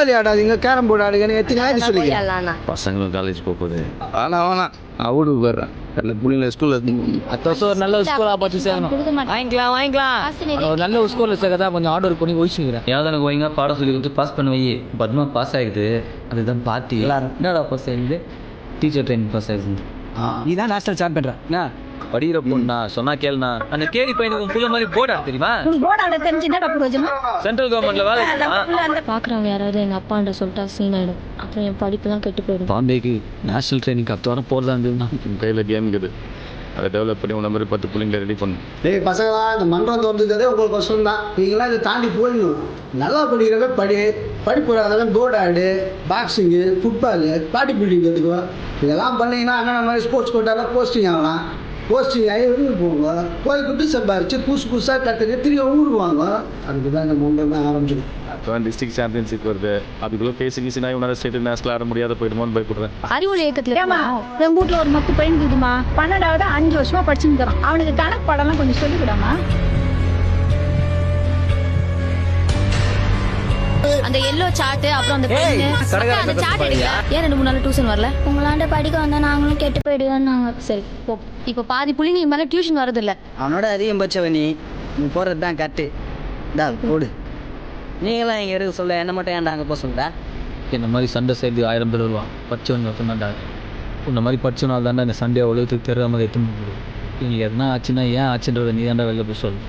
Kabali ஆடாதீங்க, carrom board ஆடுங்கன்னு எத்தனை ஆயிரம் சொல்லிங்க. பசங்களும் காலேஜ் போகுது. வேணாம் அவனுக்கு வர்றேன் பிள்ளைங்க ஸ்கூலில் அடுத்த வருஷம் ஒரு நல்ல ஸ்கூலாக பார்த்து சேர்க்கணும். வாங்கிக்கலாம் ஒரு நல்ல ஸ்கூலில் சேர்க்க தான் கொஞ்சம் ஆர்டர் பண்ணி ஒழிச்சுக்கிறேன். ஏதாவது எனக்கு வைங்க பாடம் சொல்லி கொடுத்து பாஸ் பண்ண வை. பத்மா பாஸ் ஆகிடுது, அதுதான் பார்ட்டி எல்லாரும் என்னடா பாஸ் ஆகிடுது, டீச்சர் ட்ரைனிங் பாஸ் ஆகிடுது. நீ தான் நேஷனல் சாம்பியன். என்ன படிக்கிற பொண்ணா சொன்னா கேளுண்ணா. அந்த கேடி பையனுக்கு புள்ள மாதிரி போர்டு ஆட தெரியுமா? சென்ட்ரல் கவர்மெண்ட்ல வேலை பார்க்குறவங்க யாராவது எங்கள் அப்பாண்ட சொல்லிட்டா சீன் ஆகிடும். அப்புறம் என் படிப்புலாம் கெட்டு போயிடும். பாம்பேக்கு நேஷனல் ட்ரைனிங் 10 வாரம் போகிறதா இருந்ததுன்னா கையில் கேம் இருக்குது, அதை டெவலப் பண்ணி உங்களை மாதிரி 10 பிள்ளைங்களை ரெடி பண்ணணும். டேய் பசங்களா, இந்த மன்றம் தோன்றதே உங்களுக்கு கஷ்டம் தான். நீங்களாம் இதை தாண்டி போயிடணும். நல்லா படிக்கிறவங்க படிப்பு வராதவங்க போர்டு ஆடு, பாக்ஸிங்கு, ஃபுட்பாலு, பாடி பில்டிங் எடுத்துக்கோ. இதெல்லாம் பண்ணிங்கன்னா அண்ணன் மாதிரி ஸ்போர்ட்ஸ் கோட்டாவில் போஸ்டிங் ஆகலாம். போஸ்டிங் ஆகி ஊருக்கு போவாங்க, போய் குட்டி சம்பாரிச்சு புதுசாக கற்றுட்டு திரும்பி ஊருக்கு வாங்க. அதுக்கு தான் இந்த மும்பை ஆரம்பிச்சிடும். அப்போ டிஸ்ட்ரிக்ட் சாம்பியன்ஷிப் வருது, அதுக்குள்ளே பேசி நான் இவனால ஸ்டேட் நேஷனல் ஆட முடியாத போயிடுமோன்னு பயப்படுறேன். அறிவொளி இயக்கத்தில் என் வீட்டில் ஒரு மொத்த பையன் இருக்குதுமா, 12வது 5 வருஷமா படிச்சுன்னு தரான். அவனுக்கு கணக்கு பாடம்லாம் கொஞ்சம் சொல்லிவிடாமா. அந்த எல்லோ சார்ட் அப்புறம் அந்த அந்த சார்ட் எடுங்க. ஏன் 2-3 நாள் டியூஷன் வரல? உங்களாண்ட படிக்க வந்தா நாங்களும் கெட்டு போயிடுவோம். சரி போ. இப்போ பாதி புள்ளிங்க மேலே டியூஷன் வரதில்லை. அவனோட அதிகம் பச்சவனி, நீ போகிறது தான் கரெக்டு. டா போடு. நீங்களாம் இங்கே இருக்க சொல்ல என்ன மட்டும் ஏன்டா அங்கே போக சொல்லுடா. இந்த மாதிரி சண்டை செய்து 1000 பேர் வருவான். படித்தவங்க சொன்னாண்டா, இந்த மாதிரி படித்தவனால தாண்டா இந்த சண்டையை உலகத்துக்கு தெரியாமல் எத்தனை முடியும். நீங்கள் எதனா ஆச்சுன்னா ஏன் ஆச்சுன்றதை நீ தாண்டா வெளில போய் சொல்லு.